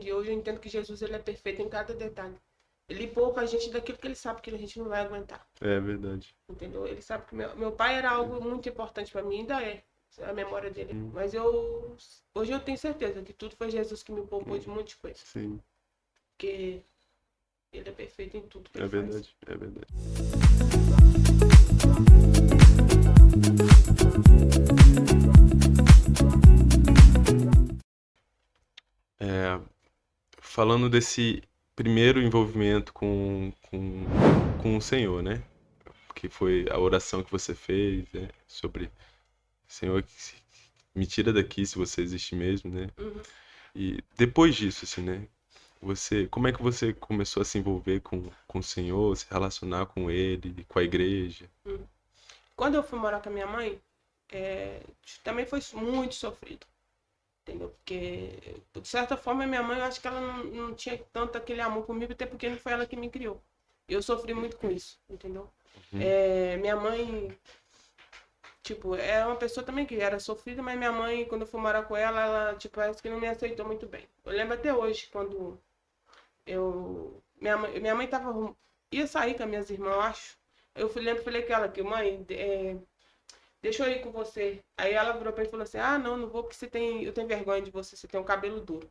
E hoje eu entendo que Jesus ele é perfeito em cada detalhe. Ele poupa a gente daquilo que ele sabe que a gente não vai aguentar. É verdade. Entendeu? Ele sabe que meu pai era algo muito importante para mim, ainda é a memória dele. Hum, Mas hoje eu tenho certeza que tudo foi Jesus que me poupou de muitas coisas. sim, Porque ele é perfeito em tudo que é ele faz. verdade, é verdade. É, falando desse primeiro envolvimento com o Senhor, né? Que foi a oração que você fez, né? Sobre Senhor, me tira daqui se você existe mesmo, né? Uhum. E depois disso, assim, né? Como é que você começou a se envolver com o Senhor, se relacionar com Ele, com a igreja? Uhum. Quando eu fui morar com a minha mãe, também foi muito sofrido. Entendeu? Porque, de certa forma, minha mãe, eu acho que ela não tinha tanto aquele amor comigo, até porque não foi ela que me criou. Eu sofri muito com isso, entendeu? Uhum, Minha mãe, tipo, é uma pessoa também que era sofrida, mas minha mãe, quando eu fui morar com ela, ela, tipo, parece que não me aceitou muito bem. Eu lembro até hoje, quando minha mãe ia sair com as minhas irmãs, eu acho. Lembro, falei com ela que, mãe, deixa eu ir com você. Aí ela virou pra mim e falou assim, ah, não vou porque eu tenho vergonha de você, você tem um cabelo duro.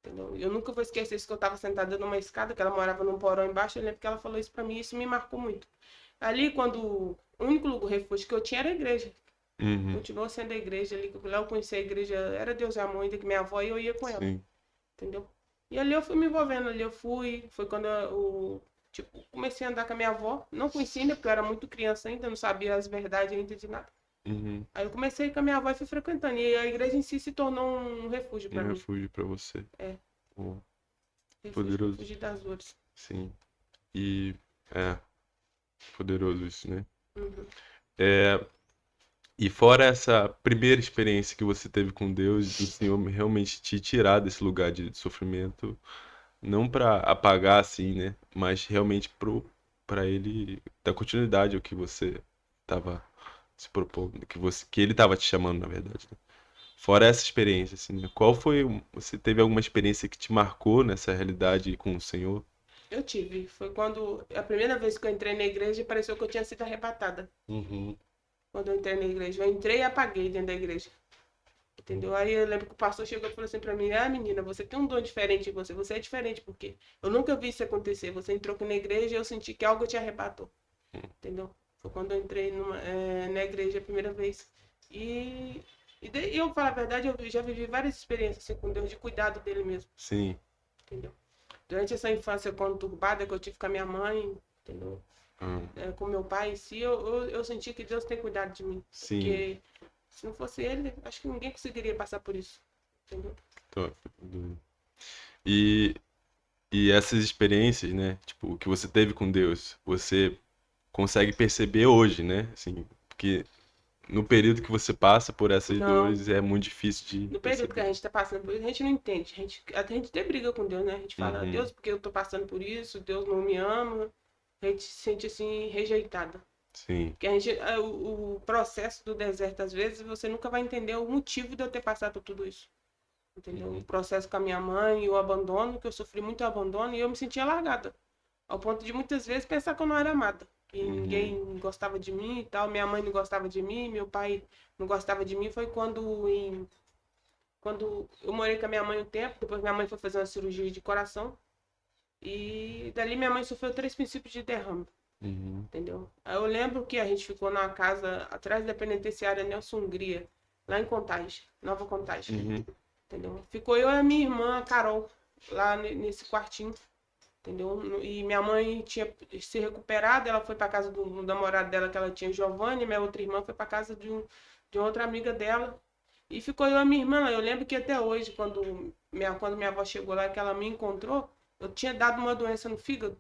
Entendeu? Eu nunca vou esquecer isso, que eu estava sentada numa escada, que ela morava num porão embaixo, eu lembro que ela falou isso pra mim, e isso me marcou muito. Ali, quando o único refúgio que eu tinha era a igreja. uhum, Continuou sendo a igreja ali, lá eu conheci a igreja, era Deus e Amor, ainda que minha avó, e eu ia com ela, sim. entendeu? E ali eu fui me envolvendo, foi quando tipo, comecei a andar com a minha avó, não conhecia ainda, porque eu era muito criança ainda, não sabia as verdades ainda de nada. Uhum. Aí eu comecei com a minha avó e fui frequentando, e a igreja em si se tornou um refúgio Um pra mim. refúgio pra você. É, Oh, refúgio pra poderoso. fugir das dores. Sim. E é poderoso isso, né? Uhum. É, e fora essa primeira experiência que você teve com Deus, do Senhor realmente te tirar desse lugar de sofrimento, não pra apagar assim, né? Mas realmente para ele dar continuidade ao que você tava se propondo, que ele tava te chamando, na verdade, né? Fora essa experiência, assim, né? Você teve alguma experiência que te marcou nessa realidade com o Senhor? Eu tive. Foi quando a primeira vez que eu entrei na igreja, pareceu que eu tinha sido arrebatada. Uhum. Quando eu entrei na igreja. Eu entrei e apaguei dentro da igreja. Entendeu? Aí eu lembro que o pastor chegou e falou assim pra mim: ah, menina, você tem um dom diferente em você. Você é diferente, porque eu nunca vi isso acontecer. Você entrou aqui na igreja e eu senti que algo te arrebatou. Entendeu? Foi quando eu entrei na igreja a primeira vez. E eu, falar a verdade, eu já vivi várias experiências assim, com Deus, de cuidado dele mesmo. Sim. Entendeu? Durante essa infância conturbada que eu tive com a minha mãe, entendeu? Ah, Com meu pai em si, eu senti que Deus tem cuidado de mim. sim. Porque se não fosse ele, acho que ninguém conseguiria passar por isso. Entendeu? Top. E, e essas experiências, né? Tipo, o que você teve com Deus, você consegue perceber hoje, né? Assim, porque no período que você passa por essas Não. dores é muito difícil de No período que a perceber. gente tá passando por isso, a gente não entende. A gente até briga com Deus, né? A gente fala, Uhum. Deus, porque eu tô passando por isso, Deus não me ama. A gente se sente assim, rejeitada. Sim. Porque o processo do deserto, às vezes, você nunca vai entender o motivo de eu ter passado por tudo isso. Entendeu? O Uhum. processo com a minha mãe, o abandono, que eu sofri muito abandono e eu me sentia largada. Ao ponto de muitas vezes pensar que eu não era amada. Que Uhum. ninguém gostava de mim e tal. Minha mãe não gostava de mim, meu pai não gostava de mim. Foi quando eu morei com a minha mãe um tempo. Depois minha mãe foi fazer uma cirurgia de coração. E dali minha mãe sofreu 3 princípios de derrame. Uhum. Entendeu? Aí eu lembro que a gente ficou numa casa atrás da penitenciária Nelson Hungria, lá em Contagem, Nova Contagem. Uhum. Entendeu? Ficou eu e a minha irmã, a Carol, lá nesse quartinho. Entendeu? E minha mãe tinha se recuperado, ela foi para casa do namorado dela que ela tinha, Giovanni, minha outra irmã foi para casa de outra amiga dela. E ficou eu e a minha irmã lá. Eu lembro que até hoje, quando minha avó chegou lá, que ela me encontrou, eu tinha dado uma doença no fígado.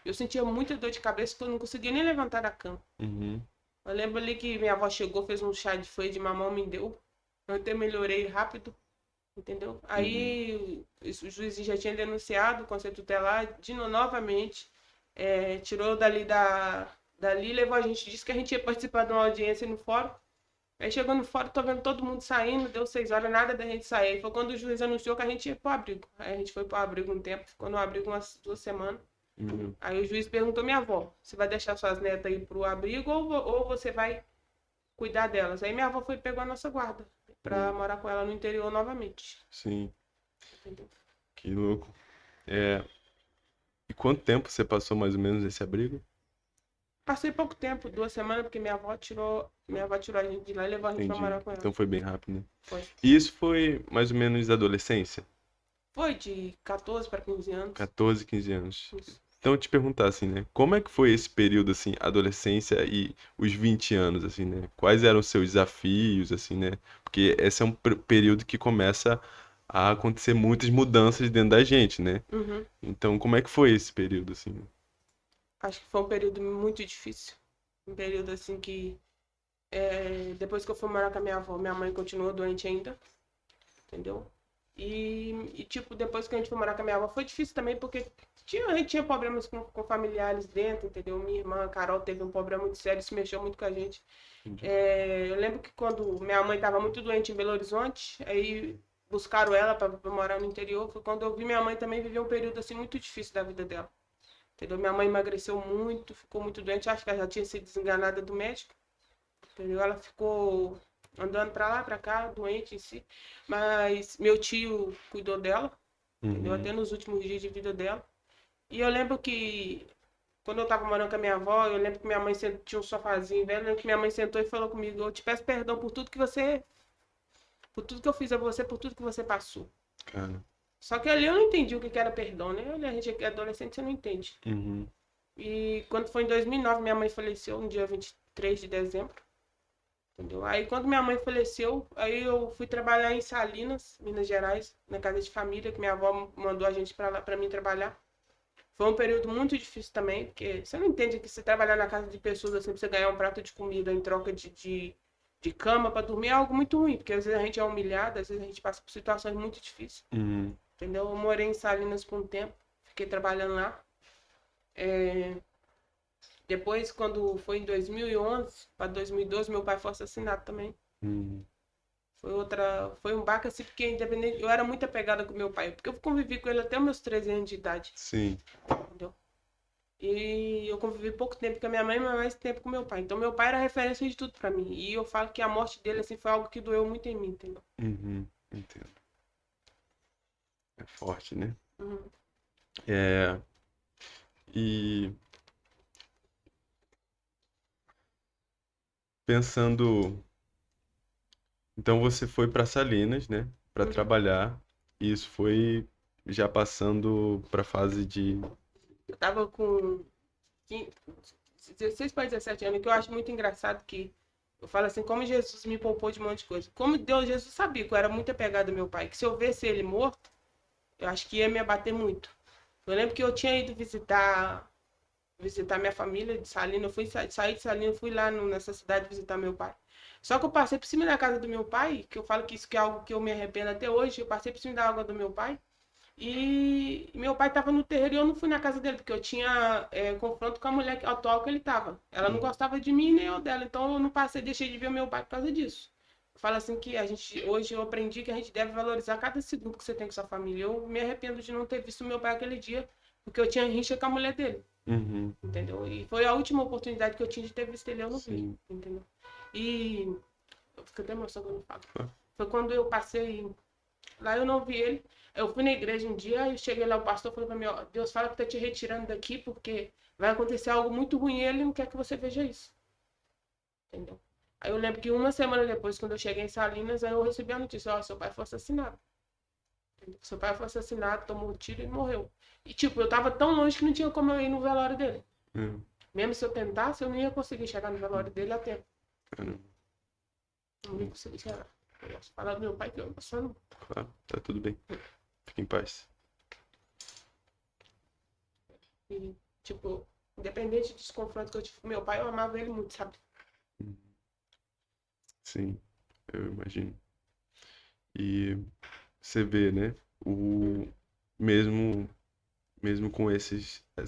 Eu sentia muita dor de cabeça, que eu não conseguia nem levantar da cama. Uhum. Eu lembro ali que minha avó chegou, fez um chá de folha de mamão, me deu. Eu até melhorei rápido. Entendeu? Uhum. Aí o juiz já tinha denunciado o conselho tutelar, novamente, tirou dali e levou a gente, disse que a gente ia participar de uma audiência no fórum. Aí chegando fora, tô vendo todo mundo saindo, deu 6 horas, nada da gente sair. Foi quando o juiz anunciou que a gente ia pro abrigo. Aí a gente foi pro abrigo um tempo, ficou no abrigo umas 2 semanas. Uhum. Aí o juiz perguntou à minha avó, você vai deixar suas netas ir pro abrigo ou você vai cuidar delas? Aí minha avó foi e pegou a nossa guarda pra morar com ela no interior novamente. Sim, Entendeu? que louco. É, e quanto tempo você passou mais ou menos nesse abrigo? Passei pouco tempo, 2 semanas, porque minha avó tirou a gente de lá e levou a gente pra Entendi. morar com ela. Então foi bem rápido, né? Foi. E isso foi mais ou menos da adolescência? Foi de 14 para 15 anos. 14, 15 anos. Isso. Então, eu te perguntar assim, né? Como é que foi esse período, assim, adolescência e os 20 anos, assim, né? Quais eram os seus desafios, assim, né? Porque esse é um período que começa a acontecer muitas mudanças dentro da gente, né? Uhum. Então, como é que foi esse período, assim? Acho que foi um período muito difícil. Um período assim que depois que eu fui morar com a minha avó, minha mãe continuou doente ainda, entendeu? Tipo, depois que a gente foi morar com a minha avó, foi difícil também, porque a gente tinha problemas com familiares dentro, entendeu? Minha irmã, a Carol, teve um problema muito sério, isso mexeu muito com a gente. Entendi. Eu lembro que quando minha mãe estava muito doente em Belo Horizonte, aí buscaram ela para morar no interior, foi quando eu vi minha mãe também viver um período assim muito difícil da vida dela. Entendeu? Minha mãe emagreceu muito, ficou muito doente, acho que ela já tinha sido desenganada do médico. Entendeu? Ela ficou andando pra lá, pra cá, doente em si. Mas meu tio cuidou dela, entendeu? Uhum. Até nos últimos dias de vida dela. E eu lembro que quando eu tava morando com a minha avó, eu lembro que minha mãe tinha um sofazinho velho, eu lembro que minha mãe sentou e falou comigo, eu te peço perdão por tudo que eu fiz a você, por tudo que você passou. Cara. Só que ali eu não entendi o que era perdão, né? A gente é adolescente, você não entende. Uhum. E quando foi em 2009, minha mãe faleceu, no dia 23 de dezembro. Entendeu? Aí quando minha mãe faleceu, aí eu fui trabalhar em Salinas, Minas Gerais, na casa de família, que minha avó mandou a gente pra lá para mim trabalhar. Foi um período muito difícil também, porque você não entende que você trabalhar na casa de pessoas assim, pra você ganhar um prato de comida em troca de cama para dormir é algo muito ruim, porque às vezes a gente é humilhado, às vezes a gente passa por situações muito difíceis. Uhum. Entendeu? Eu morei em Salinas por um tempo, fiquei trabalhando lá. Depois, quando foi em 2011 para 2012, meu pai foi assassinado também. Uhum. Foi um baque assim, porque independente, eu era muito apegada com meu pai, porque eu convivi com ele até os meus 13 anos de idade, Sim. entendeu? E eu convivi pouco tempo com a minha mãe, mas mais tempo com meu pai. Então meu pai era referência de tudo pra mim. E eu falo que a morte dele assim foi algo que doeu muito em mim, entendeu? Uhum. Entendo. É forte, né? Uhum. É, e pensando, então você foi para Salinas, né, para Uhum. trabalhar. E isso foi já passando para a fase de. Eu tava com 16 para 17 anos, que eu acho muito engraçado que eu falo assim, como Jesus me poupou de um monte de coisa. Como Deus, Jesus sabia que eu era muito apegada ao meu pai, que se eu visse ele morto, eu acho que ia me abater muito. Eu lembro que eu tinha ido visitar minha família de Salina, eu fui sair de Salina, fui lá nessa cidade visitar meu pai. Só que eu passei por cima da casa do meu pai, que eu falo que isso que é algo que eu me arrependo até hoje, eu passei por cima da água do meu pai, e meu pai estava no terreiro e eu não fui na casa dele, porque eu tinha confronto com a mulher atual que ele estava. Ela não Uhum. gostava de mim nem eu dela, então eu não passei, deixei de ver meu pai por causa disso. Eu falo assim que hoje eu aprendi que a gente deve valorizar cada segundo que você tem com sua família. Eu me arrependo de não ter visto meu pai aquele dia, porque eu tinha rixa com a mulher dele, Uhum. entendeu? E foi a última oportunidade que eu tinha de ter visto ele, eu não vi, Sim. entendeu? E eu fico até emocionada quando eu falo. Ah, Foi quando eu passei lá, eu não vi ele. Eu fui na igreja um dia e cheguei lá, o pastor falou pra mim, ó, Deus fala que tá te retirando daqui porque vai acontecer algo muito ruim e ele não quer que você veja isso. Entendeu? Aí eu lembro que uma semana depois, quando eu cheguei em Salinas, aí eu recebi a notícia, ó, seu pai foi assassinado. Entendeu? Seu pai foi assassinado, tomou um tiro e morreu. E tipo, eu tava tão longe que não tinha como eu ir no velório dele. é, Mesmo se eu tentasse, eu não ia conseguir chegar no velório dele a tempo. caramba, Não ia conseguir chegar. Eu ia falar do meu pai que eu passando. claro, tá tudo bem. Fique em paz. E, tipo, independente dos confrontos que eu tive com meu pai, eu amava ele muito, sabe? Uhum. Sim, eu imagino. E você vê, né? O mesmo com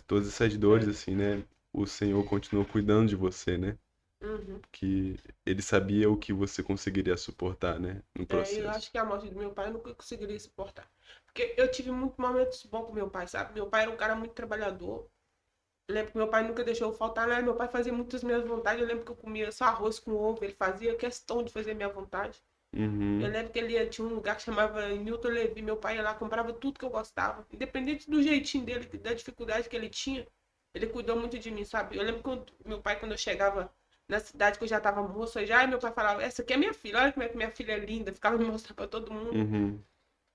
todas essas dores, É. assim, né? O Senhor continua cuidando de você, né? Uhum. Que ele sabia o que você conseguiria suportar, né, no Eu processo. acho que a morte do meu pai eu nunca conseguiria suportar. Porque eu tive muitos momentos bons com meu pai, sabe? Meu pai era um cara muito trabalhador. Eu lembro que meu pai nunca deixou eu faltar nada. Meu pai fazia muitas minhas vontades. Eu lembro que eu comia só arroz com ovo. Ele fazia questão de fazer minha vontade. Eu Uhum, lembro que tinha um lugar que chamava Newton Levi. Meu pai ia lá, comprava tudo que eu gostava. Independente do jeitinho dele, da dificuldade que ele tinha, ele cuidou muito de mim, sabe? Eu lembro que meu pai, quando eu chegava na cidade, que eu já tava moça já, e meu pai falava, essa aqui é minha filha, olha como é que minha filha é linda. Ficava me mostrando pra todo mundo. uhum,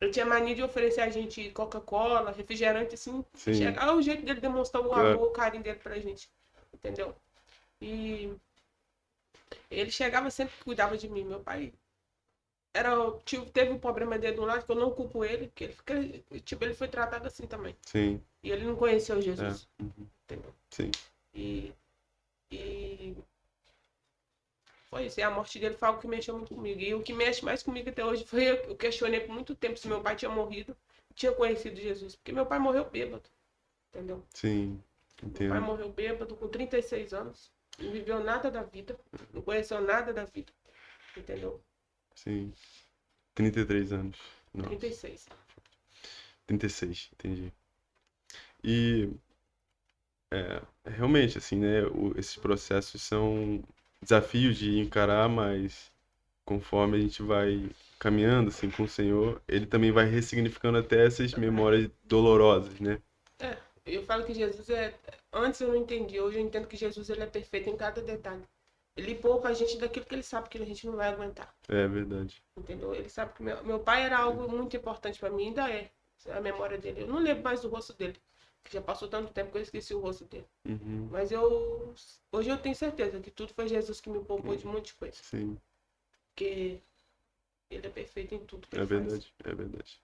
Ele tinha mania de oferecer a gente Coca-Cola, refrigerante, assim. sim, É o jeito dele demonstrar o claro, amor, o carinho dele pra gente. Entendeu? E ele chegava sempre que cuidava de mim. Meu pai teve um problema dele do lado que eu não culpo ele, porque ele foi tratado assim também. sim, E ele não conheceu é, Jesus, uhum, entendeu? sim, E, e foi isso. E a morte dele foi algo que mexeu muito comigo. E o que mexe mais comigo até hoje foi eu questionei por muito tempo se meu pai tinha morrido, tinha conhecido Jesus. Porque meu pai morreu bêbado, entendeu? sim, Meu pai entendo, morreu bêbado com 36 anos. Não viveu nada da vida. Não conheceu nada da vida. Entendeu? sim. 33 anos, trinta e nossa, seis 36, entendi. E realmente, assim, né, esses processos são desafios de encarar, mas conforme a gente vai caminhando, assim, com o Senhor, Ele também vai ressignificando até essas memórias dolorosas, né? É, eu falo que Jesus é. Antes eu não entendi, hoje eu entendo que Jesus ele é perfeito em cada detalhe. Ele poupa a gente daquilo que ele sabe que a gente não vai aguentar. É verdade. Entendeu? Ele sabe que meu pai era algo muito importante pra mim, ainda é. A memória dele. Eu não lembro mais do rosto dele. Que já passou tanto tempo que eu esqueci o rosto dele. Uhum, Mas hoje eu tenho certeza que tudo foi Jesus que me poupou de muitas coisas. sim, Porque ele é perfeito em tudo que é ele faz. verdade, é verdade.